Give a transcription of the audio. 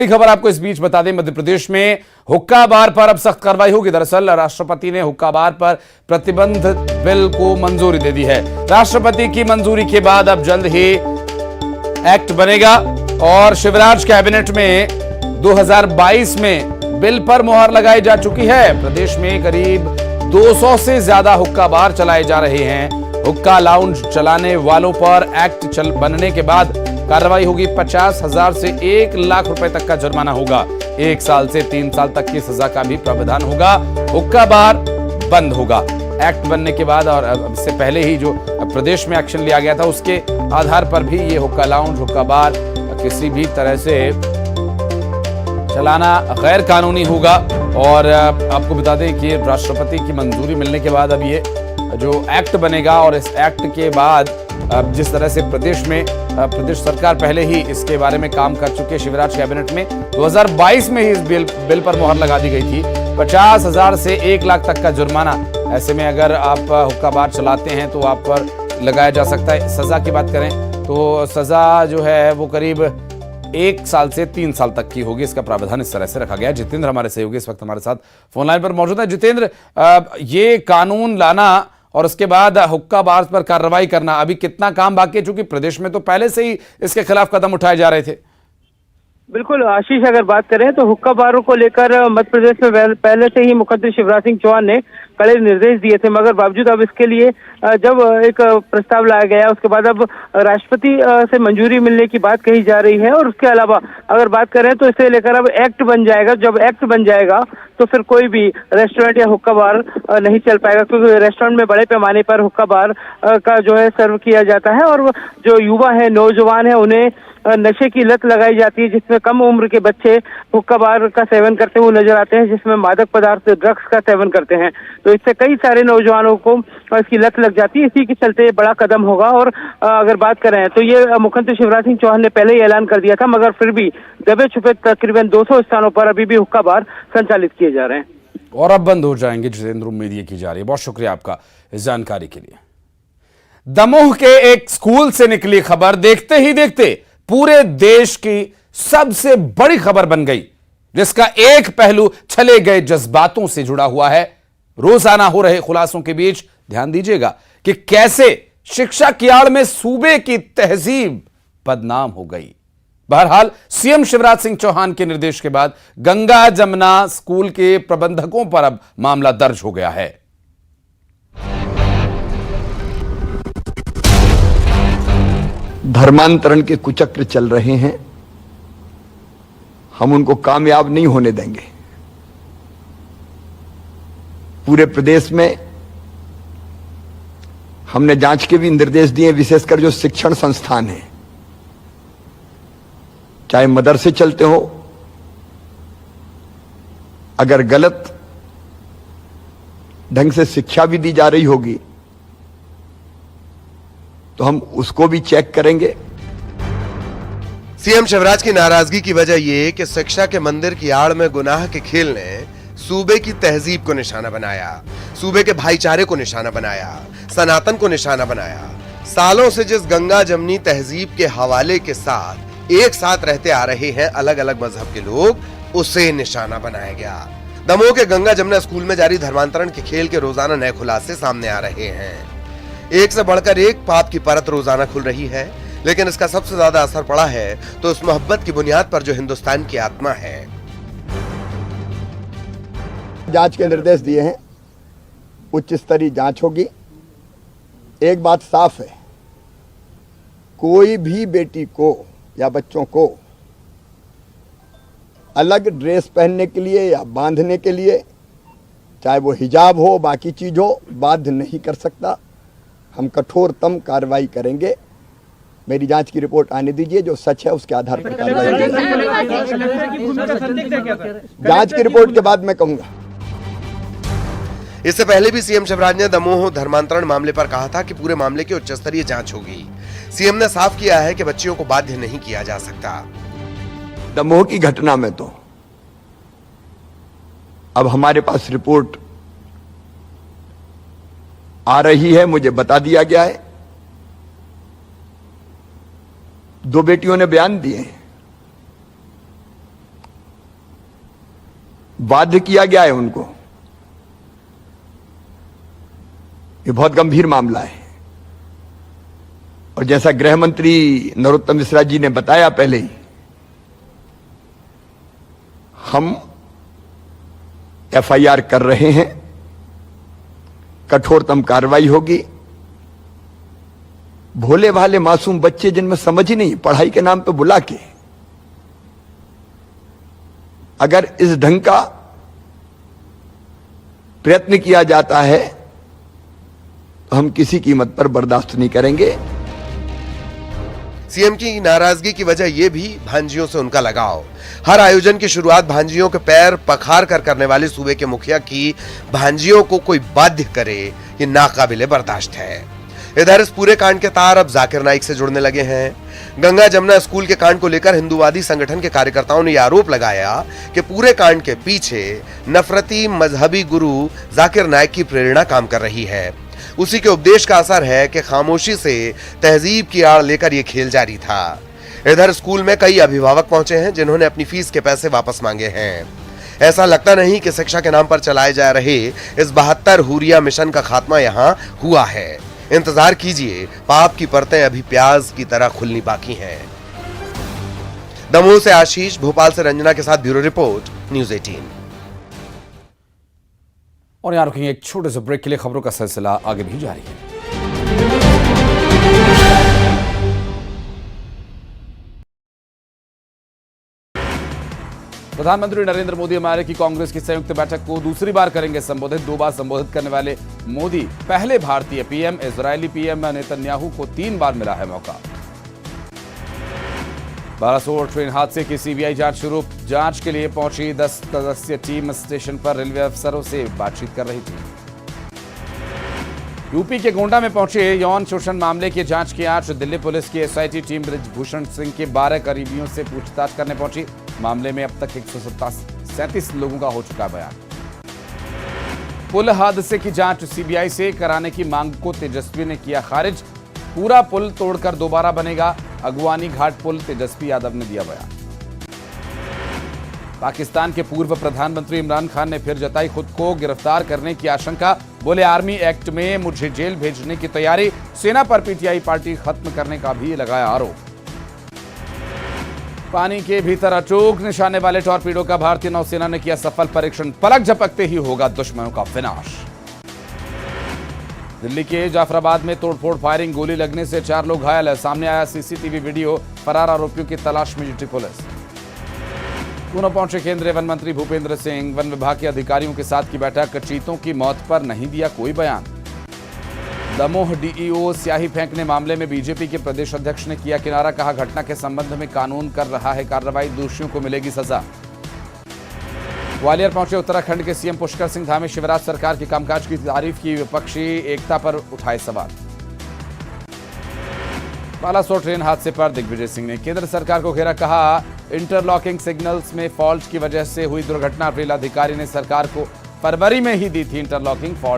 खबर आपको इस बीच बता दें, मध्य प्रदेश में हुक्का बार पर अब सख्त कार्रवाई होगी। दरअसल राष्ट्रपति ने हुक्का बार पर प्रतिबंध बिल को मंजूरी दे दी है। राष्ट्रपति की मंजूरी के बाद अब जल्द ही एक्ट बनेगा और शिवराज कैबिनेट में 2022 में बिल पर मुहर लगाई जा चुकी है। प्रदेश में करीब 200 से ज्यादा हुक्का बार चलाए जा रहे हैं। हुक्का लाउंज चलाने वालों पर एक्ट बनने के बाद कार्रवाई होगी। 50,000 से 1 लाख रुपए तक का जुर्माना होगा। 1 साल से 3 साल तक की सजा का भी प्रावधान होगा। हुक्का बार बंद होगा। एक्ट बनने के बाद और इससे पहले ही जो प्रदेश में एक्शन लिया गया था उसके आधार पर भी ये हुक्का लाउंज, हुक्का बार किसी भी तरह से चलाना गैर कानूनी होगा। और आपको बता दें कि राष्ट्रपति की मंजूरी मिलने के बाद अब ये जो एक्ट बनेगा और इस एक्ट के बाद जिस तरह से प्रदेश सरकार पहले ही इसके बारे में काम कर चुकी है। शिवराज कैबिनेट में 2022 में ही इस बिल पर मुहर लगा दी गई थी। 50,000 से 1 लाख तक का जुर्माना, ऐसे में अगर आप हुक्का बार चलाते हैं तो आप पर लगाया जा सकता है। सजा की बात करें तो सजा जो है वो करीब 1 साल से 3 साल तक की होगी। इसका प्रावधान इस तरह से रखा गया। जितेंद्र हमारे सहयोगी इस वक्त हमारे साथ फोन लाइन पर मौजूद है। जितेंद्र, ये कानून लाना और उसके बाद हुक्का बार पर कार्रवाई करना, अभी कितना काम बाकी है? चूंकि प्रदेश में तो पहले से ही इसके खिलाफ कदम उठाए जा रहे थे। बिल्कुल आशीष, अगर बात करें तो हुक्का बारों को लेकर मध्य प्रदेश में पहले से ही मुख्यमंत्री शिवराज सिंह चौहान ने कड़े निर्देश दिए थे, मगर बावजूद अब इसके लिए जब एक प्रस्ताव लाया गया उसके बाद अब राष्ट्रपति से मंजूरी मिलने की बात कही जा रही है। और उसके अलावा अगर बात करें तो इसे लेकर अब एक्ट बन जाएगा। जब एक्ट बन जाएगा तो फिर कोई भी रेस्टोरेंट या हुक्का बार नहीं चल पाएगा, क्योंकि रेस्टोरेंट में बड़े पैमाने पर हुक्का बार का जो है सर्व किया जाता है। और जो युवा है, नौजवान है, उन्हें नशे की लत लगाई जाती है, जिसमें कम उम्र के बच्चे हुक्का बार का सेवन करते हुए नजर आते हैं, जिसमें मादक पदार्थ ड्रग्स का सेवन करते हैं। तो इससे कई सारे नौजवानों को इसकी लत लग जाती है। इसी के चलते बड़ा कदम होगा। और अगर बात करें तो ये मुख्यमंत्री शिवराज सिंह चौहान ने पहले ही ऐलान कर दिया था, मगर फिर भी दबे छुपे तकरीबन 200 स्थानों पर अभी भी हुक्का बार संचालित किए जा रहे हैं और अब बंद हो जाएंगे। जितेंद्र, उम्मीद ये की जा रही है। बहुत शुक्रिया आपका इस जानकारी के लिए। दमोह के एक स्कूल से निकली खबर देखते ही देखते पूरे देश की सबसे बड़ी खबर बन गई, जिसका एक पहलू चले गए जज्बातों से जुड़ा हुआ है। रोजाना हो रहे खुलासों के बीच ध्यान दीजिएगा कि कैसे शिक्षा की आड़ में सूबे की तहजीब बदनाम हो गई। बहरहाल सीएम शिवराज सिंह चौहान के निर्देश के बाद गंगा जमुना स्कूल के प्रबंधकों पर अब मामला दर्ज हो गया है। धर्मांतरण के कुचक्र चल रहे हैं, हम उनको कामयाब नहीं होने देंगे। पूरे प्रदेश में हमने जांच के भी निर्देश दिए, विशेषकर जो शिक्षण संस्थान हैं, चाहे मदरसे चलते हो, अगर गलत ढंग से शिक्षा भी दी जा रही होगी तो हम उसको भी चेक करेंगे। सीएम शिवराज की नाराजगी की वजह यह कि शिक्षा के मंदिर की आड़ में गुनाह के खेल ने सूबे की तहजीब को निशाना बनाया, सूबे के भाईचारे को निशाना बनाया, सनातन को निशाना बनाया। सालों से जिस गंगा जमनी तहजीब के हवाले के साथ एक साथ रहते आ रहे हैं अलग अलग मजहब के लोग, उसे निशाना बनाया गया। दमोह के गंगा जमुना स्कूल में जारी धर्मांतरण के खेल के रोजाना नए खुलासे सामने आ रहे हैं। एक से बढ़कर एक पाप की परत रोजाना खुल रही है, लेकिन इसका सबसे ज्यादा असर पड़ा है तो उस मोहब्बत की बुनियाद पर जो हिंदुस्तान की आत्मा है। जांच के निर्देश दिए हैं, उच्च स्तरीय जांच होगी। एक बात साफ है, कोई भी बेटी को या बच्चों को अलग ड्रेस पहनने के लिए या बांधने के लिए, चाहे वो हिजाब हो बाकी चीज हो, बाध्य नहीं कर सकता। हम कठोरतम कार्रवाई करेंगे। मेरी जांच की रिपोर्ट आने दीजिए, जो सच है उसके आधार पर कार्रवाई जांच की रिपोर्ट के बाद मैं कहूंगा। इससे पहले भी सीएम शिवराज ने दमोह धर्मांतरण मामले पर कहा था कि पूरे मामले की उच्च स्तरीय जांच होगी। सीएम ने साफ किया है कि बच्चियों को बाध्य नहीं किया जा सकता। दमोह की घटना में तो अब हमारे पास रिपोर्ट आ रही है, मुझे बता दिया गया है। 2 बेटियों ने बयान दिए हैं। बाध्य किया गया है उनको। ये बहुत गंभीर मामला है और जैसा गृह मंत्री नरोत्तम मिश्रा जी ने बताया पहले ही, हम एफआईआर कर रहे हैं, कठोरतम कार्रवाई होगी। भोले भाले मासूम बच्चे जिनमें समझ ही नहीं, पढ़ाई के नाम पे बुला के अगर इस ढंग का प्रयत्न किया जाता है तो हम किसी कीमत पर बर्दाश्त नहीं करेंगे। सीएम की नाराजगी की वजह यह भी भांजियों से उनका लगाव। हर आयोजन की शुरुआत भांजियों के पैर पखार कर करने वाले सूबे के मुखिया की भांजियों को कोई बाध्य करे, ये नाकाबिले बर्दाश्त है। इधर इस पूरे कांड के तार अब जाकिर नाइक से जुड़ने लगे हैं। गंगा जमुना स्कूल के कांड को लेकर हिंदूवादी संगठन के कार्यकर्ताओं ने यह आरोप लगाया कि पूरे कांड के पीछे नफरती मजहबी गुरु जाकिर नाइक की प्रेरणा काम कर रही है। उसी के उपदेश का असर है कि खामोशी से तहजीब की आड़ लेकर यह खेल जारी था। इधर स्कूल में कई अभिभावक पहुंचे हैं जिन्होंने अपनी फीस के पैसे वापस मांगे हैं। ऐसा लगता नहीं कि शिक्षा के नाम पर चलाए जा रहे इस 72 हुरिया मिशन का खात्मा यहां हुआ है। इंतजार कीजिए, पाप की परतें अभी प्याज की तरह खुलनी बाकी हैं। दमोह से आशीष, भोपाल से रंजना के साथ ब्यूरो रिपोर्ट, न्यूज़ 18। और यहां रुकेंगे एक छोटे से ब्रेक के लिए। खबरों का सिलसिला आगे भी जारी है। प्रधानमंत्री नरेंद्र मोदी अमेरिकी कांग्रेस की संयुक्त बैठक को दूसरी बार करेंगे संबोधित। 2 बार संबोधित करने वाले मोदी पहले भारतीय पीएम। इजरायली पीएम नेतन्याहू को 3 बार मिला है मौका। बालासोर ट्रेन हादसे की सीबीआई जांच शुरू। जांच के लिए पहुंची 10 सदस्यीय टीम स्टेशन पर रेलवे अफसरों से बातचीत कर रही थी। यूपी के गोंडा में पहुंचे यौन शोषण मामले की जांच की आज दिल्ली पुलिस की एसआईटी टीम ब्रिजभूषण सिंह के 12 करीबियों से पूछताछ करने पहुंची। मामले में अब तक 137 लोगों का हो चुका बयान। पुल हादसे की जांच सीबीआई से कराने की मांग को तेजस्वी ने किया खारिज। पूरा पुल तोड़कर दोबारा बनेगा। अगवानी घाट पुल, तेजस्वी यादव ने दिया बयान। पाकिस्तान के पूर्व प्रधानमंत्री इमरान खान ने फिर जताई खुद को गिरफ्तार करने की आशंका। बोले आर्मी एक्ट में मुझे जेल भेजने की तैयारी। सेना पर पीटीआई पार्टी खत्म करने का भी लगाया आरोप। पानी के भीतर अचूक निशाने वाले टॉर्पीडो का भारतीय नौसेना ने किया सफल परीक्षण। पलक झपकते ही होगा दुश्मनों का विनाश। दिल्ली के जाफराबाद में तोड़फोड़ फायरिंग, गोली लगने से 4 लोग घायल है। सामने आया सीसीटीवी वीडियो। फरार आरोपियों की तलाश में जुटी पुलिस। पुनः पहुंचे केंद्रीय वन मंत्री भूपेंद्र सिंह। वन विभाग के अधिकारियों के साथ की बैठक। चीतों की मौत पर नहीं दिया कोई बयान। दमोह डीईओ स्याही फेंकने मामले में बीजेपी के प्रदेश अध्यक्ष ने किया किनारा। कहा घटना के संबंध में कानून कर रहा है कार्रवाई, दोषियों को मिलेगी सजा। ग्वालियर पहुंचे उत्तराखंड के सीएम पुष्कर सिंह धामी। शिवराज सरकार की कामकाज की तारीफ की। विपक्षी एकता पर उठाए सवाल। बालासोर ट्रेन हादसे पर दिग्विजय सिंह ने केंद्र सरकार को घेरा। कहा इंटरलॉकिंग सिग्नल्स में फॉल्ट की वजह से हुई दुर्घटना। रेल अधिकारी ने सरकार को फरवरी में ही दी थी इंटरलॉकिंग। फॉल्ट